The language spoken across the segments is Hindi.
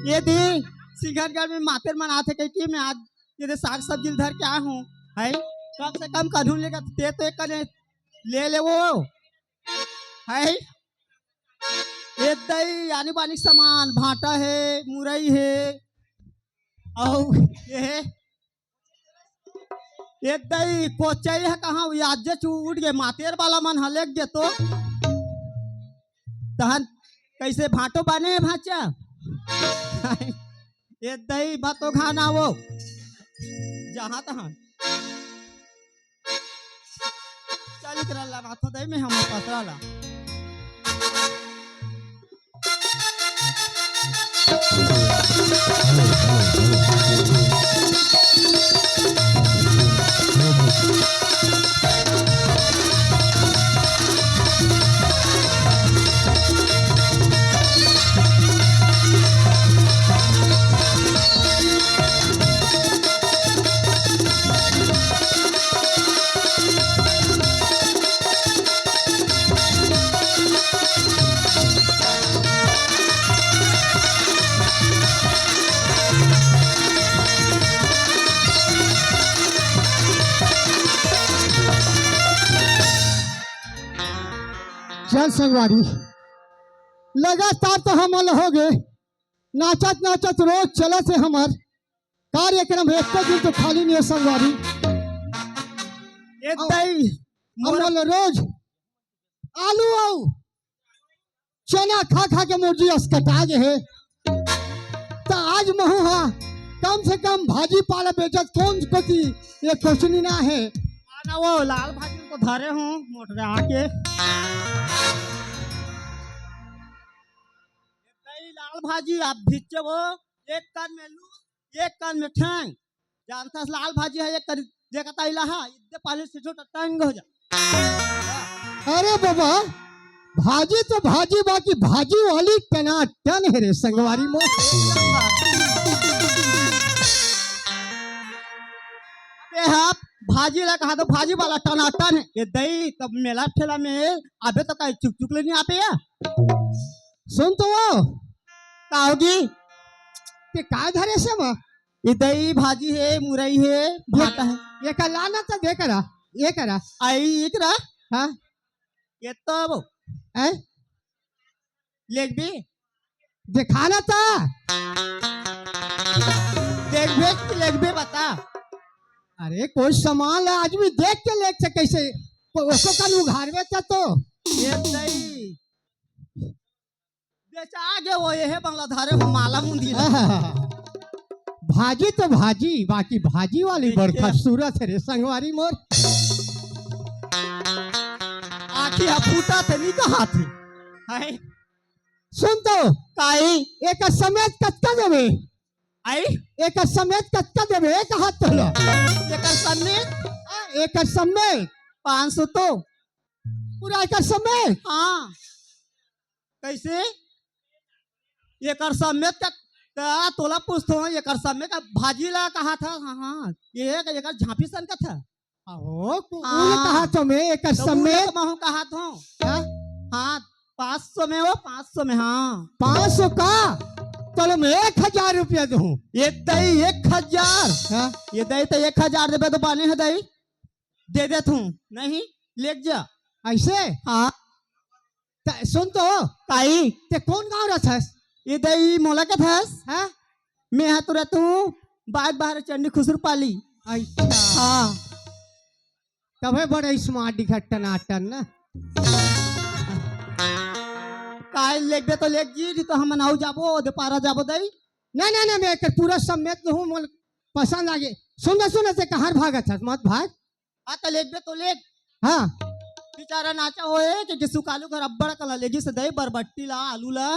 ये दी सिंघनगढ़ में मातेर मनाते कही कि मैं आज ये साग सब्जी धर के आया हूँ है कम से कम कढ़ू लेगा ते तो एक ले ले वो है ये दही आने बानी सामान भाटा है मुरई है और ये दही कोचई है कहाँ आज उठ गए मातेर वाला मन हलेक दे तो तहन कैसे भाटो बने भाचा ये दही भातो खाना वो जहाँ तहाँ चल कर भातो दही में हम पसरा ला चल संगवारी लगातार तो हम हो गए नाचत नाचत रोज चले से हमार कार्यक्रम एक दिन तो खाली नहीं है संगवारी हम रोज आलू आओ चना खा खा के मुर्गी अस्कटा गए है तो आज महू हाँ कम से कम भाजी पाला बेचत कौन कोती ये क्वेश्चन ना है ना वो लाल भाजी को धरे हूँ मोटरे आके लाल भाजी आप भिच्चे वो एक कान में लू एक कान में ठैंग जानता है लाल भाजी है एक देखता इलाहा इतने पानी से छोटा टंग हो जा अरे बाबा भाजी तो भाजी बाकी भाजी वाली टनाटन है रे संगवारी मो भाजी ला कहा तो भाजी वाला टनाटन है ये दही तब मेला ठेला में अबे तो कहीं चुक चुक लेनी आपे या सुन तो वो काओगी ते काय धरे से मां ये दही भाजी है मुरई है भाटा है ये कलाना तो दे करा ये करा आई एकरा हां ये तो वो है लेग भी दिखाना था लेग भी बता अरे कोई सामान है आदमी देख के ले से कैसे उसको कल उघार में तो ये दही बेचा आगे वो ये है बंगला धारे हो माला मुंदी भाजी तो भाजी बाकी भाजी वाली बड़ खूबसूरत है रे संगवारी मोर आखी फूटा थे नहीं कहा थे हाय सुन तो काई एक समेत कत्ता देवे आई एक समेत कत्ता देवे एक हाथ तो लो एक समेत 500 तो पूरा एक समेत हाँ कैसे एक समेत का तोला पूछता हूँ एक समेत का भाजी ला कहा था हाँ हाँ ये एक झांपी सन का था ओ कहा तो मैं एक समेत महू कहा था हाँ 500 में वो 500 में हाँ 500 का चलो मैं 1000 रुपया दूं ये दही 1000 ये दही तो 1000 रुपये तो पानी है दही दे दे तू नहीं ले जा ऐसे हाँ सुन तो ताई ते कौन गाँव रहा ये दही मोला का थस हाँ मैं हाथ रहता हूँ बाग बाहर चंडी खुसर पाली अच्छा हाँ तबे बड़े स्मार्ट दिखा टनाटन ना काय लेग दे तो लेग जी तो हम नाउ जाबो दे पारा जाबो दई ना ना ना मैं पूरा समेत हूं मोल पसंद आगे सुन सुन से कहाँ भागत है मत भाग। आता लेख बे तो लेख हाँ बेचारा नाचा होए कि सुकालू घर अब्बड़ कला लेगी से दही बरबट्टी ला आलू ला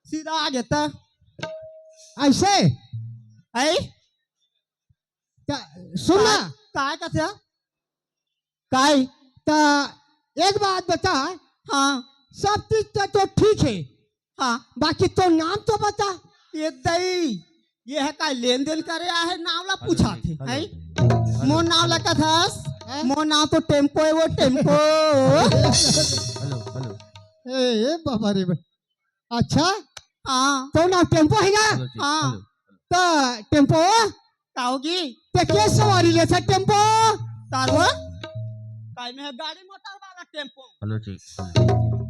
सीधा आ गेता ऐसे ऐ सुनना काय कथे काय ता एक बात बता। हाँ सब चीज तो ठीक है, हाँ बाकी तो नाम तो बता। ये दई ये है काय लेन देन करे है नाम ला पूछा थे है मोर नाम ला कथास मोर नाम तो टेम्पो है वो टेम्पो ए बाबा रे अच्छा हाँ तो नाम टेम्पो है ना। हाँ तो टेम्पो काओगी ते के सवारी ले था टेम्पो तारवा काय में है गाड़ी मोटर वाला टेम्पो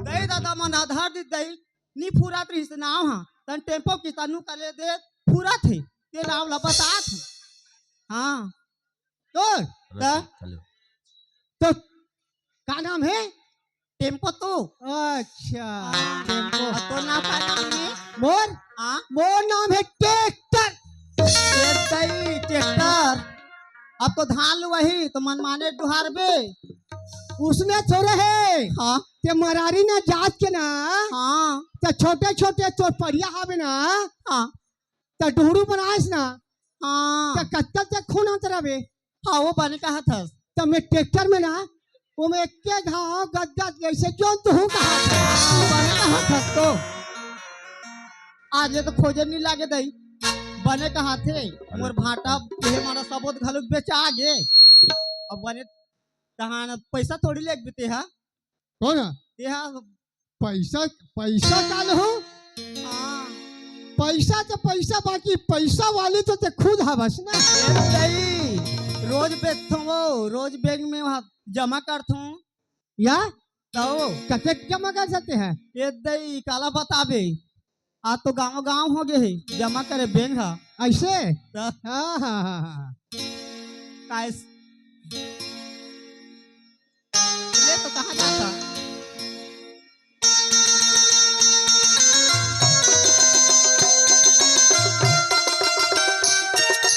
दई दादा मन आधार दी दई नी पूरा त्रिस नाम हाँ तन टेम्पो की तनु करे दे पूरा थे ते नाम ला बता थे हाँ तो का नाम है टेम्पो तो अच्छा टेम्पो। तो नाम का नाम है मोर हाँ मोर नाम है ट्रैक्टर। ट्रैक्टर अब तो धान वही तो मनमाने डुहार बे उसने थोड़े है हाँ ते मरारी ना जात के ना हाँ तो छोटे छोटे तो परिया हावे ना हाँ तो डुहरू बनाएस ना हाँ तो कत्तल ते खून अंतरा बे। हाँ वो बने कहा था तो मैं ट्रैक्टर में ना वो मैं के घाव गद्दा जैसे क्यों तू कहा बने कहा था तो आज ये तो खोजन नहीं लागे दई बने कहा थे मोर भाटा ये मारा सबोत घलुक बेचा गे अब बने तहां पैसा थोड़ी लेक बीते हा कौन ते हा पैसा पैसा काल हो हाँ पैसा तो पैसा बाकी पैसा वाली तो ते खुद हवस ना। रोज बेचता वो रोज बैंक में वहाँ जमा करता हूँ या तो कते जमा कर सकते हैं ये दई काला बताबे आज तो गांव गांव हो गए है जमा करे बैंक हा ऐसे। तो हाँ हाँ हाँ हाँ काय ले तो कहाँ जाता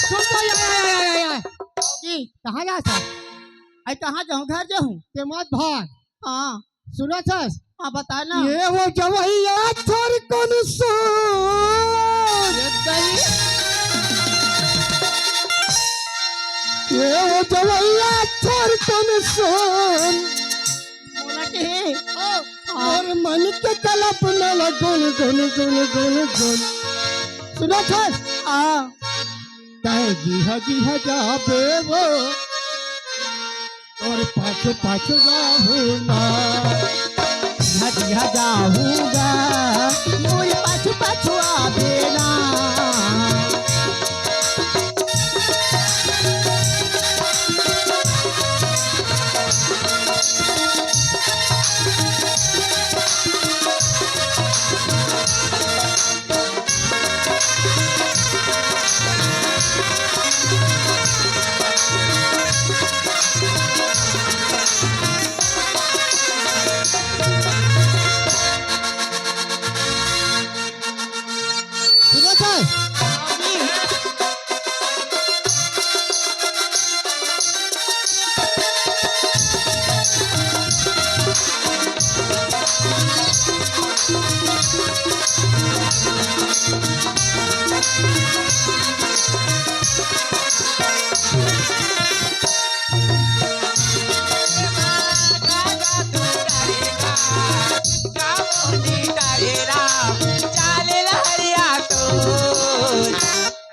सुन तो या की कहाँ जाता आई कहाँ जाऊँ घर जाऊँ ते मत भाग। हाँ सुना छस हाँ बता ना ये वो जवैया छोड़ कौन सो ये दई ये वो जवैया छोड़ कौन सो बोला के है और मन के कल्पना ला गुन गुन गुन गुन गुन। सुना छस हाँ कहे जी हा जाबे वो और पाछो पाछो जाऊंगा हजिया जाऊंगा मोरे पाछू पाछू आवे ना सुना छस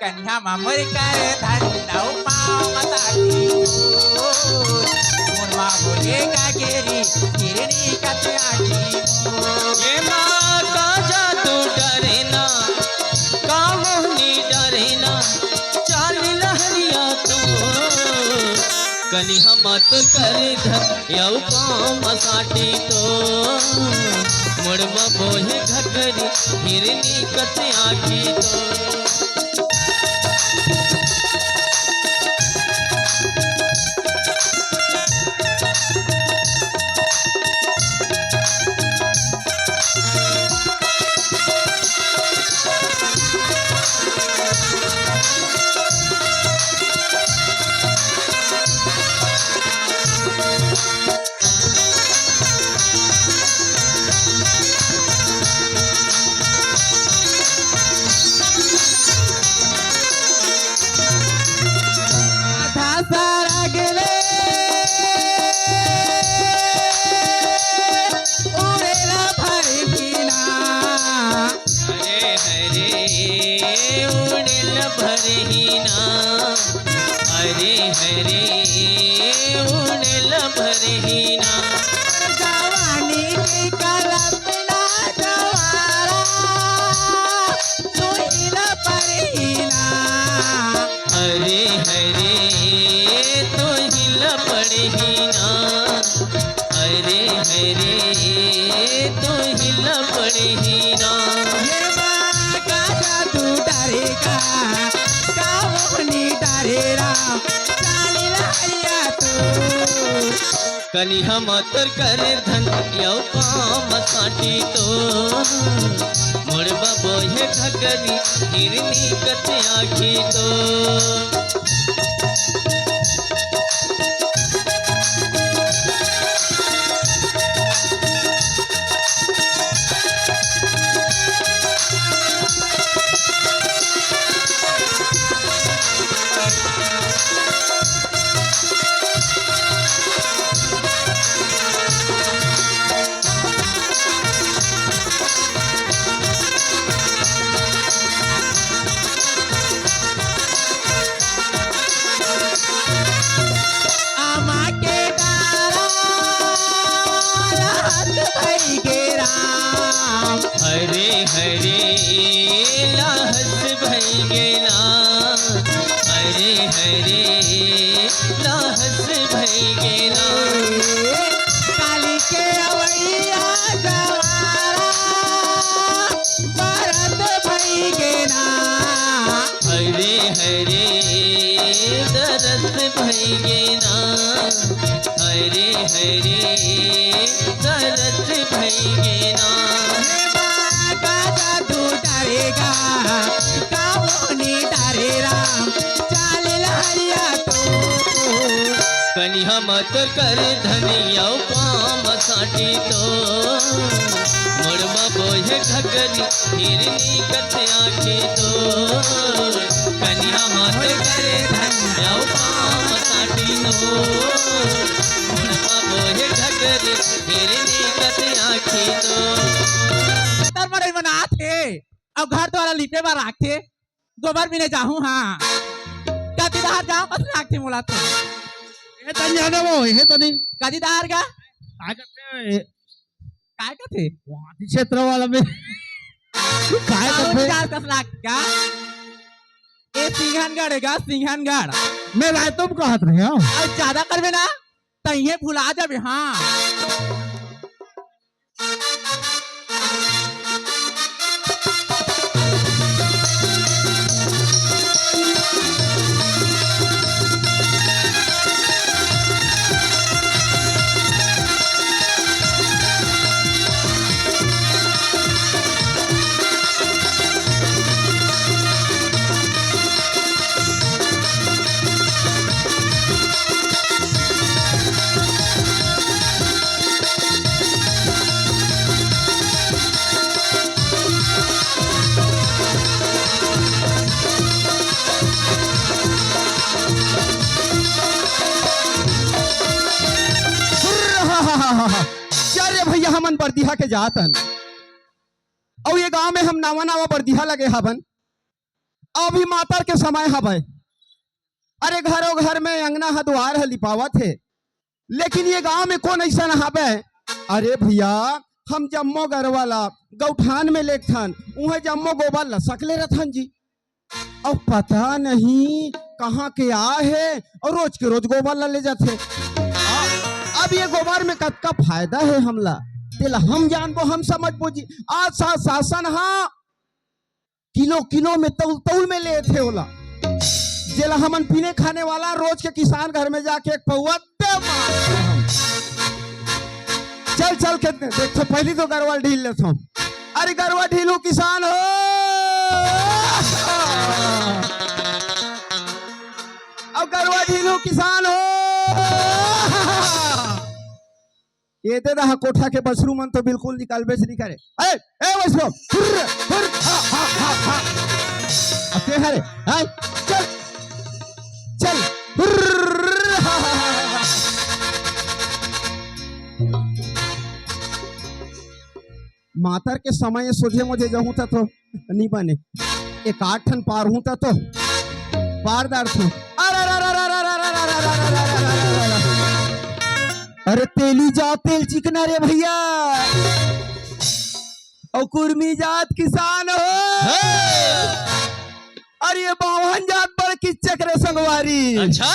कन्या मामुर कर धंधा पाँव मताती मुर्मा बोलेगा गिरी गिरनी कत्यागी ये माँ का जादू डरे ना का मोहनी डरे ना चाल लहरिया तो कनी हम मत कर धक यौ काम साटी तो मुड़मा बोहे घकरी हिरनी कत्या की तो हरे हरे उड़ेल भरहीना जवानी की कल्पना जवारा सुहिल परहीना हरे हरे तो हिल पड़हीना हरे हरे तो हिल पड़हीना ये माँ का जादू डरेगा कावनी डरे राम चाली लहरिया तू कनी हम तोर कर धन यौ काम साटी तो मोर बाबो हे घगरी हिरनी कत आखी तो आमा के डारा रात भई गे राम हरे हरे लाहस भई गेला हरे हरे लाहस भई गेला काली के अवैया जवारा भरत भई गे ना हरे हरे दरस भई गेला हरे हरे दरस भई गेला का जादू डरेगा कावनी डरे राम चाल लहरिया तो कनी हम तो कर धनिया पाम साटी तो मोड़मा बोझे घगरी हिरनी कत आखी तो कनी हम तो कर धनिया पाम साटी तो मोड़मा बोझे घगरी हिरनी कत आखी तो तर मरे बना थे अब घर द्वारा लिपे बार रखे गोबर भी नहीं जाऊं हाँ कदीदार जाऊं बस रखे मोला तो हे तन जाने वो हे तो नहीं कदीदार का काय करते काय का थे वहाँ क्षेत्र वाला में काय करते 10 लाख का ये सिंघनगढ़ का सिंघनगढ़ मैं राय तुम कहत रहे हो अब ज्यादा करबे ना तो ये भुला जाबे हाँ चल भैया हमन बरदिहा के जातन और ये गांव में हम नावा नावा बरदिहा लगे हवन अभी मातर के समय हवे अरे घरों घर में अंगना ह द्वार ह लिपावत है लेकिन ये गांव में कौन ऐसा हवे अरे भैया हम जम्मो गरवाला गौठान में लेखथन उहे जम्मो गोबर लसकले रथन जी और पता नहीं कहाँ के आ है और रोज के रोज गोबर ला ले जाते अब ये गोबर में कतका फायदा है हमला तेला हम जानबो हम समझ बोजी आज शासन हाँ किलो किलो में तौल तौल में ले थे होला जेला हमन पीने खाने वाला रोज के किसान घर में जाके एक पौवा ते मारते हम। चल चल के देख तो पहली तो गरवा ढील लेते हम अरे गरवा ढीलू किसान हो अब गरवा ढीलू किसान हो ये दे रहा कोठा के बसरू मन तो बिल्कुल निकालबे से नहीं करे ए बसरू हुर्र हुर्र हा हा हा हा अते हरे हाय चल चल हुर्र हा हा हा मातर के समय सोझे मुझे जहूं था तो नहीं बने एक 8 ठन पार हूं था तो पारदार थू अरे अरे तेली जात तेल चिकना रे भैया, और कुर्मी जात किसान हो। अरे ये बावन जात बड़ किच्चक रे संगवारी। अच्छा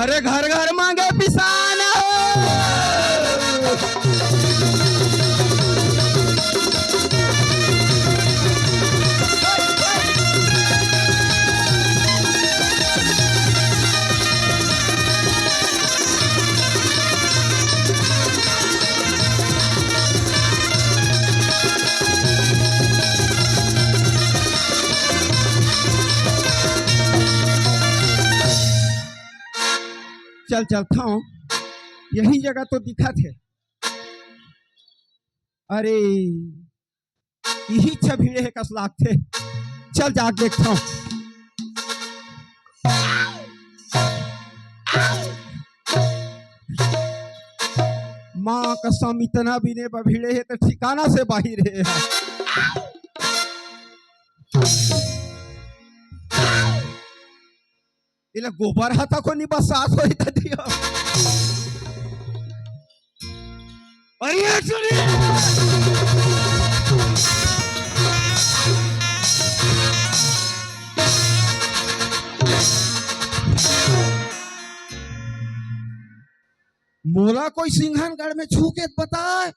अरे घर घर मांगे पिसान हो। चल चलता हूँ, यही जगह तो दिखा थे। अरे यही छबीड़े है कसलाक थे। चल जा देखता हूँ। माँ कसम इतना भी ने बभीड़े है तो ठिकाना से बाहर है। इला गोबर हाथा को नहीं बसात होई त दियो। अरे सुनी मोला कोई सिंघनगढ़ में छू के बता।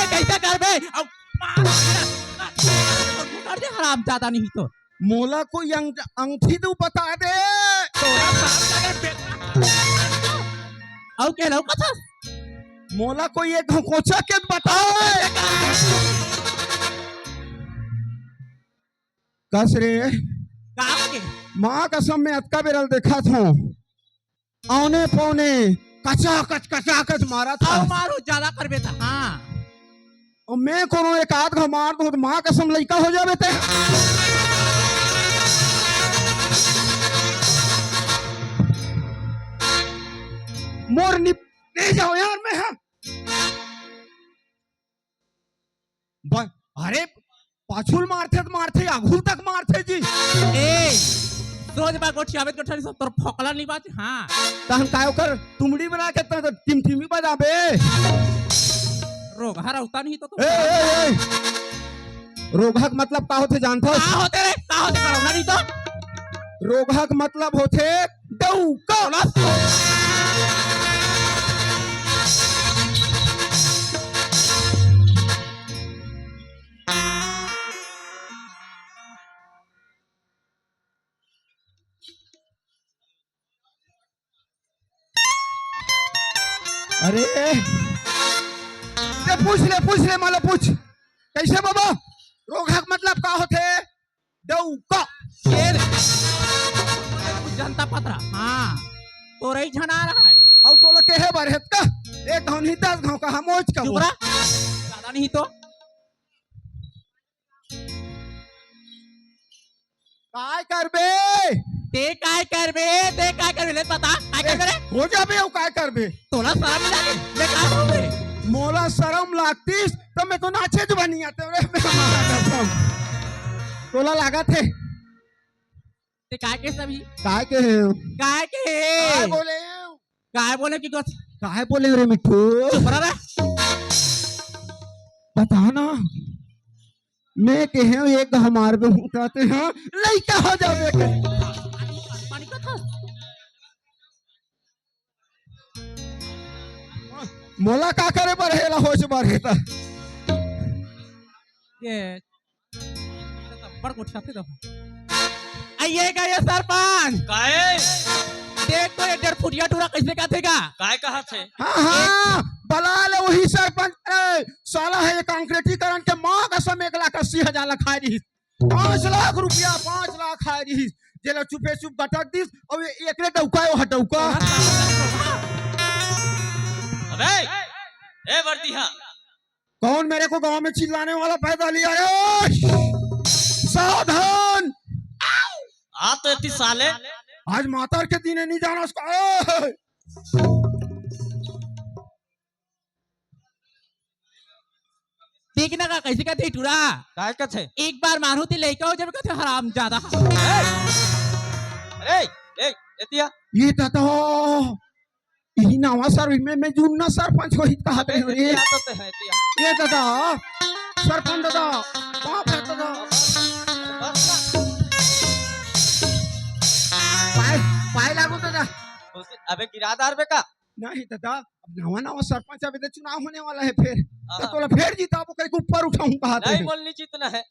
कैसे करबे अब कर दे हराम ज्यादा नहीं तो मोला कोई अंगठी तू बता दे। तोरा बाप लगे औ के लौ कथा मोला कोई एक कोचा के बता। कस रे काम के माँ कसम में अतका बेरल देखा था। औने पौने कचा कच मारा था। औ मारो ज्यादा करबे था। हां और मैं कोनो एक आध घा मार दूं तो माँ कसम लइका हो जावे ते। मोर निपटे जाओ यार मैं। हाँ अरे पाछुल मारथे आघुल तक मारथे जी। ए रोज बा गोठियावे गोठरी सब तोर फोकला नहीं बात। हां तहन कायो कर तुमड़ी बना के तो टिमटिमी बजाबे। रोग हरा उता नहीं तो ए रोगहक मतलब का होथे जानथो? का होते रे का होते करौना नहीं तो रोगहक मतलब होथे डौका। अरे पूछ ले माला पूछ। कैसे बाबा रोगहक मतलब का होथे? डौका। जनता पत्रा। हाँ तो रही झना रहा है और तो लगे है बरहत का एक घाव नहीं 10 घाव का हमोच का चुप रहा ज्यादा नहीं तो काय करबे ते काय करबे ले बता काय करबे रे हो जाबे और काय करबे। तोला शरम नहीं लागे ले काय होबे मोला शरम लागतीस तो मैं तो नाचे जो बनी आते रे। मैं कसम तोला लागा थे ते काय के सभी काय के काय बोले की कुछ काय बोले रे मिठू? चुप रहा बता ना मैं कहे एक हमारे पे उठाते हैं लइका हो जावे के। पानी का था मोला का करे बरहेला होश बरहेता। ये बड़ गोठा थे देखो आइए का ये सरपंच काहे देख तो ये 1.5 फुटिया टूरा कैसे का थेगा काय कहा थे? हाँ बला ले वही सरपंच। साला है ये कांक्रीटीकरण के माँ का समय 1,80,000 खाई रही। 5 लाख रुपया 5 लाख खाई रही जेला चुपे चुप गटक दिस और ये एकले डौका हटौका। अबे ए वर्दीहा कौन मेरे को गांव में चिल्लाने वाला पैदा लिया रे? सावधान आ तो इतनी साले आज मातर के दिन नहीं जाना उसका। देखना का कैसे का थे टूरा काय का थे? एक बार मानो ते लइका हो जब कहते हराम ज्यादा ए ए एतिया ये तो यही नावा सर में जून ना सरपंच को हित कहा थे रे एतिया तो ते है एतिया ये दादा सरपंच दादा बाप रे दादा बस ना पाय पाय लागू दादा अबे गिरादार बे का नहीं दादा अब नवा नवा सरपंच अभी तो चुनाव होने वाला है फिर तो हाँ। तोला फिर जीता वो कहीं ऊपर उठाऊं कहा थे नहीं बोलनी जीतना है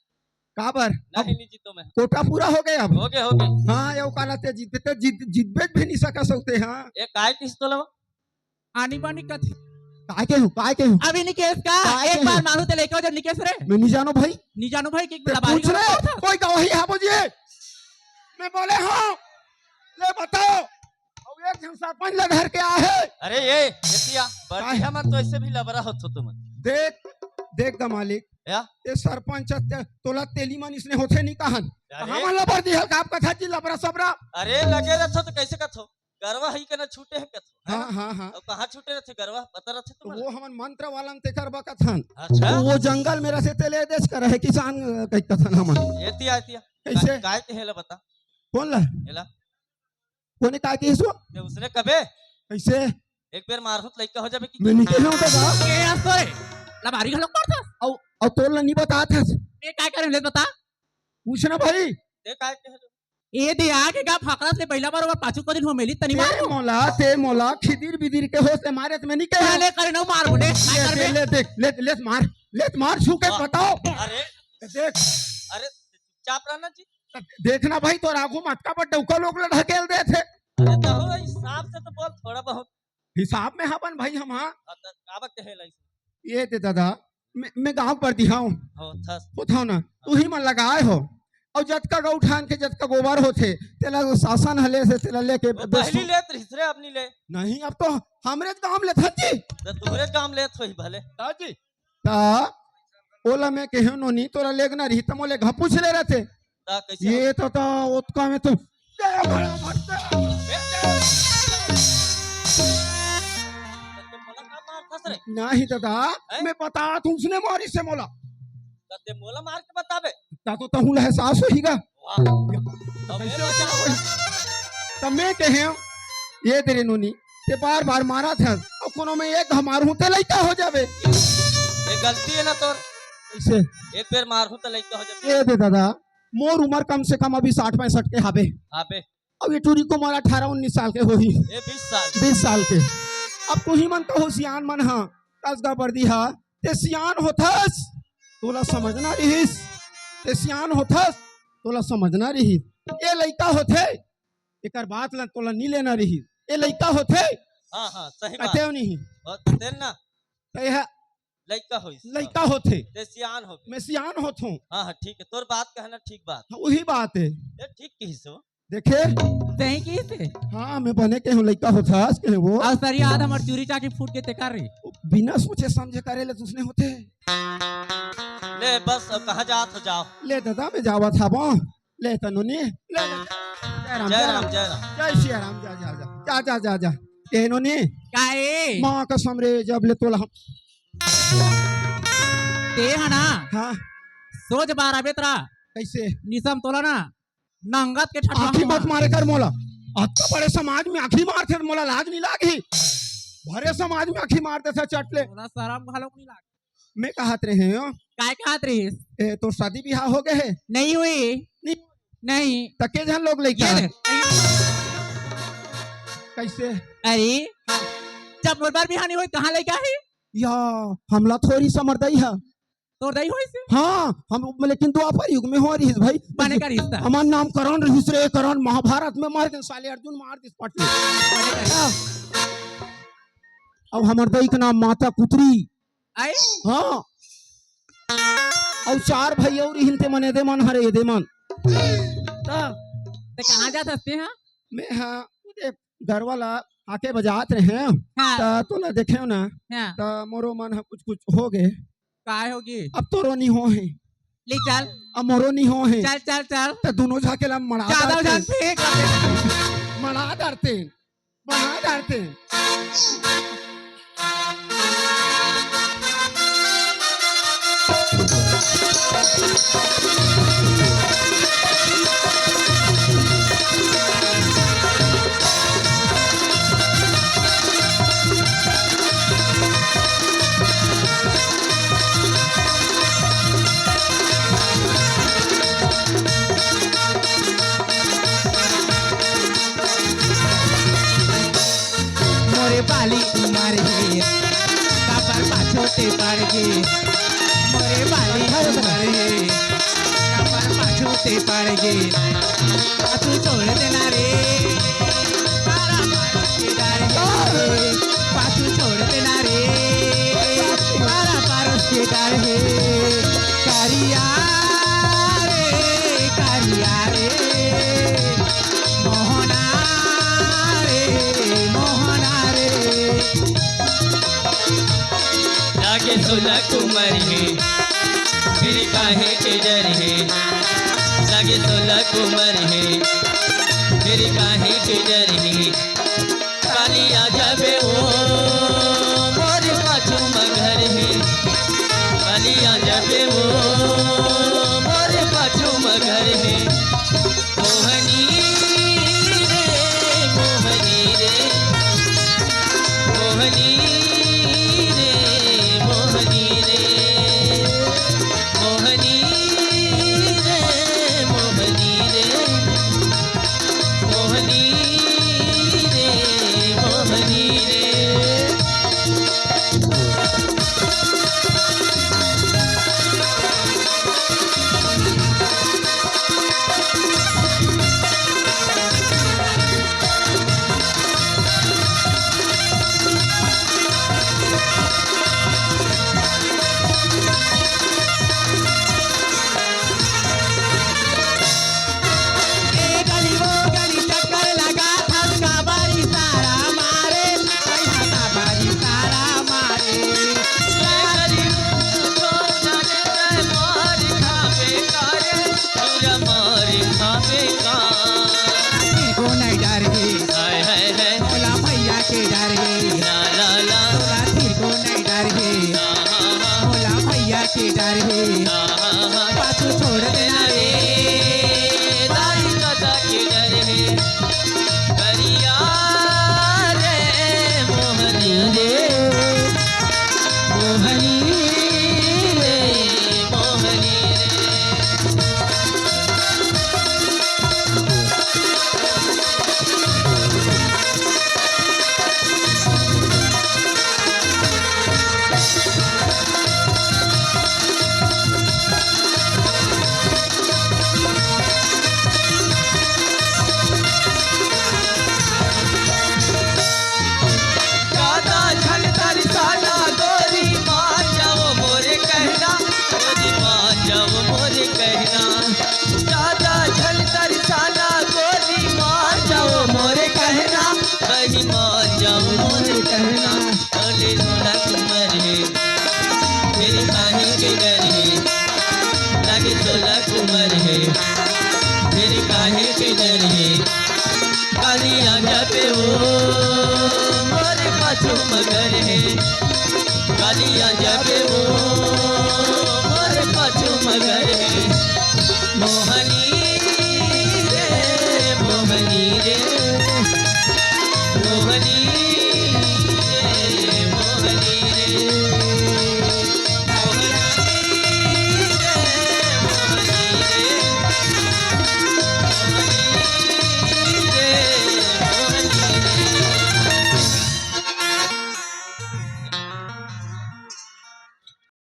कहाँ पर नहीं नहीं जीतो मैं कोटा पूरा हो गया अब हो गए हाँ ये काला ते जीतते जीतबे भी नहीं सका सकते हाँ एक काय किस तो लवा आनी बानी कथी काय के हूँ अभी निकेश का काय एक के बार हैं? मारू ते लेके जब निकेश रे मैं नहीं जानो भाई नहीं जानो भाई कि ते बड़ा बारी पूछ रहे कोई गवाही है मुझे मैं बोले हाँ ले बताओ और एक जन सरपंच ले घर के आए है अरे ये एतिया बढ़िया मत तो ऐसे भी लबरा होत हो तुम देख देख द मालिक या ये सरपंच तोला तेली मन इसने होते नहीं कहन अरे हम लबर दी हल्का आप कथा जी लबरा सबरा अरे लगे रहथो तो कैसे कथो गरवा ही के ना छूटे है कथो हाँ हाँ हाँ और कहाँ छूटे रहथे गरवा पता रहथे तो तुम्हें वो हमन मंत्र वालन ते कर बकथन अच्छा वो जंगल में रसे तेले देश कर है किसान कह कथन हमन एतिया एतिया कैसे? काय के हेला बता कौन ला हेला कोने काय के सो ते उसने कबे कैसे एक बार मारहुत लइका हो जाबे की मैं नहीं कहूं दादा के आसो रे ला बारी घलो पड़ता और तोला नहीं बता था ये काय करे ले बता पूछना भाई ते काय के हेलो ए दे आके का फकरा से पहला बार और पाछू को दिन हो मेली तनी मार ते मोला खिदिर बिदिर के होश से मारे तो मैं नहीं कह पहले करे न मार बोले काय करबे ले देख ले मार छू के बताओ अरे देख अरे चाप रहना जी देखना भाई तो आगू मटका पर डौका लोग ढकेल दे थे अरे तो हो हिसाब से तो बोल थोड़ा बहुत हिसाब में हवन भाई हम हाँ काबक के हेला ये ते दादा मैं गांव पर दिखाऊं हो थस उठाओ ना तू ही मन लगाए हो और जतका गौठान के जतका गोबर होते तेला शासन हले से तेला लेके पहली लेत रिसरे अपनी ले नहीं अब तो हमरे काम ले थी तो तुहरे काम लेत होई भले जी ता ओला में केहू नो नहीं तोरा लेगना रही त मोले घ पूछ ले रहते ता कैसे ये तो उतका में तो ते मोला का मार थस रे नहीं दादा मैं बता तू उसने मारी से मोला ते मोला मार के बताबे ता तो तहु एहसास होईगा वाह अब कैसे ये बचा होई तब मैं कहे ये तेरे नोनी ते बार बार मारा था और कोनो में एक हमार हूं ते लइका हो जावे ये गलती है ना तोर कैसे एक बार मार हूं तो लइका हो जाबे ये दे दादा मोर उम्र कम से कम अभी 60-65 के हावे आबे अब ये टूरी को मोरा 18-19 साल के होही ये 20 साल 20 साल के अब तू ही मन तो हो सियान मन हाँ कस गबर्दी हा ते सियान होथस तोला समझना रहीस ते सियान होथस तोला समझना रहीस ये लइका होथे एकर बात ला तोला नहीं लेना रहीस ये लइका होथे हां हां सही बात कते नहीं और तेन ना ते है लइका होइस लइका होथे ते सियान हो मैं सियान होथूं हां हां ठीक है तोर बात कहना ठीक बात वही बात है ये ठीक कहिसो देखे सही की से हाँ मैं बने के हूँ लइका होथस के वो और सर याद हमर चूरी चाकी फूट के ते कर रही बिना सोचे समझे करे ले तुसने होते ले बस अब कहां जात हो जाओ ले दादा मैं जावा था बो ले तनुनी ले जय राम जय राम जय श्री राम जा जा जा जा जा जा ए नोनी काए माँ कसम रे जब ले तोला हम ते हना हाँ सोच बार बेतरा कैसे निसम तोला ना नंगत के आखी मत ठट्ठा मारे कर मोला अत्ता बड़े समाज में आखी मारते थे, मोला लाज नहीं लागी भरे समाज में आखी मारते थे चटले तोला शर्म घलो नहीं लाग मैं कहत रहे हो काय कहत रही ए तो शादी ब्याह हो गए है नहीं हुई नहीं नहीं तके जन लोग लेके ये आए। देख, कैसे अरे जब मोबाइल बिहानी हुई कहाँ लेके आई या हमला थोड़ी समर्दई है तोर दई हुई से हाँ हम लेकिन द्वापर युग में हो रही भाई बने का रिश्ता हमार नाम करण रहीस रे करण महाभारत में मार के साले अर्जुन मार दिस पटले बने का रिश्ता। अब हमार दई के नाम माता कुतरी आई हाँ और 4 भाई और हिलते मने दे मन हरे दे मन ते कहाँ जा सकते हैं मैं हाँ उदे घर वाला आके बजात रहे हैं हाँ ता तो ना देखे ना हाँ ता मोरो मन हा कुछ कुछ हो गए काय होगी अब तोरो नहीं हो है ले चल अब मोरो नहीं हो है चल चल चल तो दोनों जाके ला मड़ा ज्यादा डालते उजान फेंक मड़ा डालते मड़ा डालते मोरे बाली उमर है कबर पाछोते पड़ गे मोरे बाली उमर है कबर पाछोते पड़ गे पाछू छोड़ देना रे पारा पारस के डर है पाछू छोड़ देना रे पारा पारस के डर है कारिया रे मोहना रे लागे 16 उमर है फिर काहे के डर है लागे 16 उमर है फिर काहे के डर है कालिया जाबे ओ मोर पाछू मगर है कालिया जाबे ओ मोर पाछू मगर है मोहनी रे मोहनी रे मोहनी रे मोहनी रे मोहनी रे मोहनी रे मोहनी रे मोहनी रे के डर है पाछू छोड़ देना रे दाई दादा के डर है करिया रे मोहनी रे मोहनी रे मोहनी रे दादा झल तर साला गोरी मार जाओ मोरे कहना गोरी मार जाओ मोरे कहना दादा झल तर साला गोरी मार जाओ मोरे कहना बनी मार जाओ मोरे कहना अरे थोड़ा उमर है मेरी काहे के डर है लागे 16 उमर है मेरी काहे के डर है कालिया जाते हो मोरे पाछू मगर है